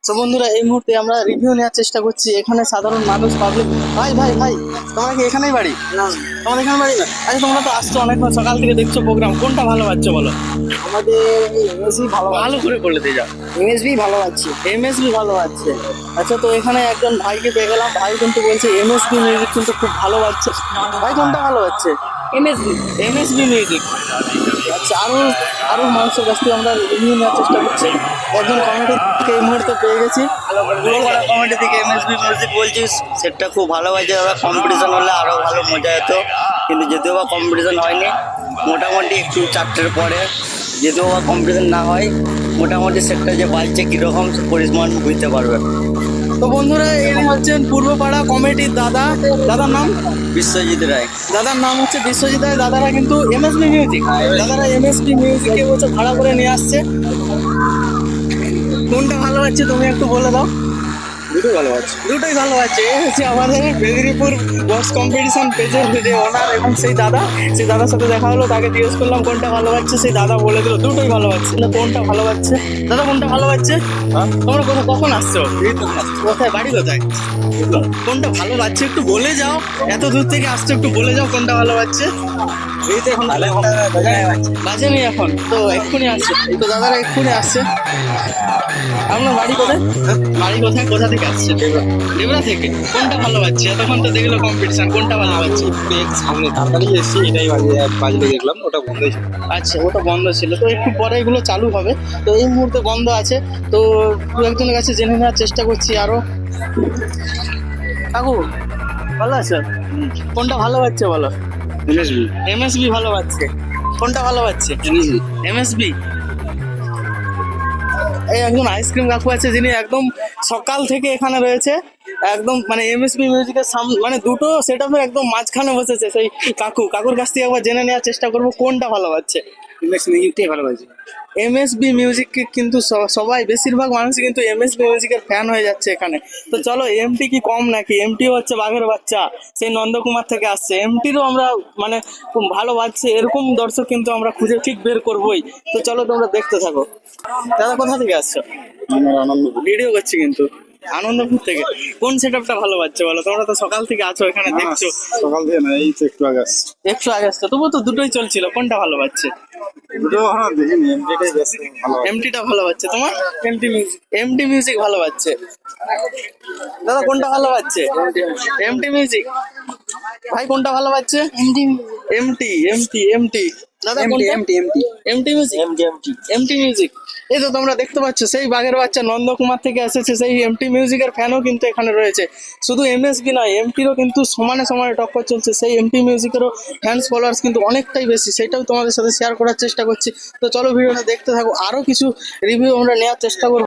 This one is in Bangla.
তো বন্ধুরা এই মুহূর্তে আমরা রিভিউ নেওয়ার চেষ্টা করছি এখানে সাধারণ মানুষ পাবলিক। ভাই ভাই ভাই তোমার কি এখানেই বাড়ি? না, তোমাদের এখানে বাড়ি না? আচ্ছা তোমরা তো আসছো অনেকক্ষণ, সকাল থেকে দেখছো প্রোগ্রাম, কোনটা ভালো পাচ্ছো বলো? আমাদের এমএসবি ভালো ভালো করে বলে দিয়ে যাও। এমএসবি ভালো পাচ্ছি। এমএসবি ভালো পাচ্ছে। আচ্ছা তো এখানে একজন ভাইকে পেয়ে গেলাম, ভাই কিন্তু বলছে এমএসবি মিউজিক কিন্তু খুব ভালো পাচ্ছে। ভাই কোনটা ভালো পাচ্ছে? MSB MSB music. আচ্ছা আরো আরো মানুষের কাছ থেকে আমরা রিভিউ নেওয়ার চেষ্টা করছি। একজন কমিটি থেকে এই মুহূর্তে পেয়ে গেছি। কমিটি থেকে এমএসবি মিউজিক বলছিস, সেটটা খুব ভালো হয়েছে দাদা। কম্পিটিশন হলে আরও ভালো মজা হতো, কিন্তু যদিও বা কম্পিটিশন হয়নি। মোটামুটি একটু 4টের পরে যদিও বা কম্পিটিশন না হয়, মোটামুটি সেটটা যে বাজছে কীরকম পরিমাণ বুঝতে পারবে। তো বন্ধুরা এরকম হচ্ছেন পূর্বপাড়া কমিটির দাদার নাম বিশ্বজিৎ রায়। দাদার নাম হচ্ছে বিশ্বজিৎ রায়। দাদারা কিন্তু এমএসবি মিউজিক, দাদারা এমএসবি মিউজিকে বলছে ভাড়া করে নিয়ে আসছে। কোনটা ভালো হচ্ছে তুমি একটু বলে দাও। দুটো ভালো পাচ্ছি। দুটোই ভালো আছে। এই হচ্ছে আমাদের মেদিনীপুর বক্স কম্পিটিশন পেজের যে ওনার এবং সেই দাদার সাথে দেখা হলো, তাকে জিজ্ঞেস করলাম কোনটা ভালো পাচ্ছে, সেই দাদা বলে দিল দুটোই ভালো পাচ্ছে। কোনটা ভালো পাচ্ছে দাদা, কোনটা ভালো পাচ্ছে? তোমরা কখন আসছো? কোথায় বাড়ি কোথায়? কোনটা ভালো পাচ্ছে একটু বলে যাও, এত দূর থেকে আসছো একটু বলে যাও কোনটা ভালো পাচ্ছে। এই তো এখন বাজেনি এখন, তো এক্ষুনি আসছে, তো দাদারা এক্ষুনি আসছে। আপনার বাড়ি কোথায়? বাড়ি কোথায়, কোথা থেকে আসছে? ডেবরা থেকে। কোনটা ভালো পাচ্ছে? এতক্ষণ তো দেখলো কম্পিটিশন, কোনটা ভালো পাচ্ছে? সামনে তাড়াতাড়ি এসেছি, এটাই বাজলো দেখলাম, ওটা বন্ধ ছিল। আচ্ছা ওটা বন্ধ ছিল, তো একটু পরে এগুলো চালু হবে। তো এই মুহূর্তে বন্ধ আছে, তো দু একজনের কাছে জেনে নেওয়ার চেষ্টা করছি আরো। কাকু ভালো আছো? কোনটা ভালো পাচ্ছে বলো? এমএসবি এমএসবি ভালো পাচ্ছে। কোনটা ভালো পাচ্ছে? এমএসবি। এই একজন আইসক্রিম কাকু আছে যিনি একদম সকাল থেকে এখানে রয়েছে, একদম মানে এমএসবি মিউজিকের সামনে, মানে দুটো সেট আপের একদম মাঝখানে বসেছে সেই কাকুর কাছ থেকে একবার জেনে নেওয়ার চেষ্টা করবো কোনটা ভালো পাচ্ছে। মিউজিকটাই ভালো পাচ্ছি। এমএসবি মিউজিককে কিন্তু সবাই বেশিরভাগ মানুষ কিন্তু এমএসবি মিউজিকের ফ্যান হয়ে যাচ্ছে এখানে। তো চলো এমটি কি কম নাকি? এমটি হচ্ছে বাঘের বাচ্চা, সেই নন্দকুমার থেকে আসছে। এমটিরও আমরা মানে খুব ভালো বাজছে এরকম দর্শক কিন্তু আমরা খুঁজে ঠিক বের করবোই। তো চলো তোমরা দেখতে থাকো। দাদা কোথা থেকে আসছো? ভিডিও করছি কিন্তু। আনন্দপুর থেকে। কোন সেট আপটা ভালো পাচ্ছে বলো? তোমরা তো সকাল থেকে আছো এখানে দেখছো। সকাল থেকে না, এই তো একটু আগে আসছি। একটু আগে আসছো, তবুও তো দুটোই চলছিল, কোনটা ভালো পাচ্ছে? দুটো ভালো দেখিনি, এমডিটাই বেশ ভালো। এমটিটা ভালো পাচ্ছে তোমার? এমটি মিউজিক ভালো পাচ্ছে। দাদা কোনটা ভালো পাচ্ছে? MT music. ভাই কোনটা ভালো পাচ্ছে? MT MT MT. দাদা কোনটা? MT music. MT music. এই তো তোমরা দেখতে পাচ্ছ সেই বাঘের বাচ্চা নন্দকুমার থেকে এসেছে, সেই এমটি মিউজিকের ফ্যানও কিন্তু এখানে রয়েছে। শুধু এমএসবি নয়, এমটিরও কিন্তু সমানে সমানে টক্কর চলছে। সেই এমটি মিউজিকেরও ফ্যান্স ফলোয়ার্স কিন্তু অনেকটাই বেশি, সেটাও তোমাদের সাথে শেয়ার করার চেষ্টা করছি। তো চলো ভিডিওটা দেখতে থাকো, আরো কিছু রিভিউ আমরা নেওয়ার চেষ্টা করবো।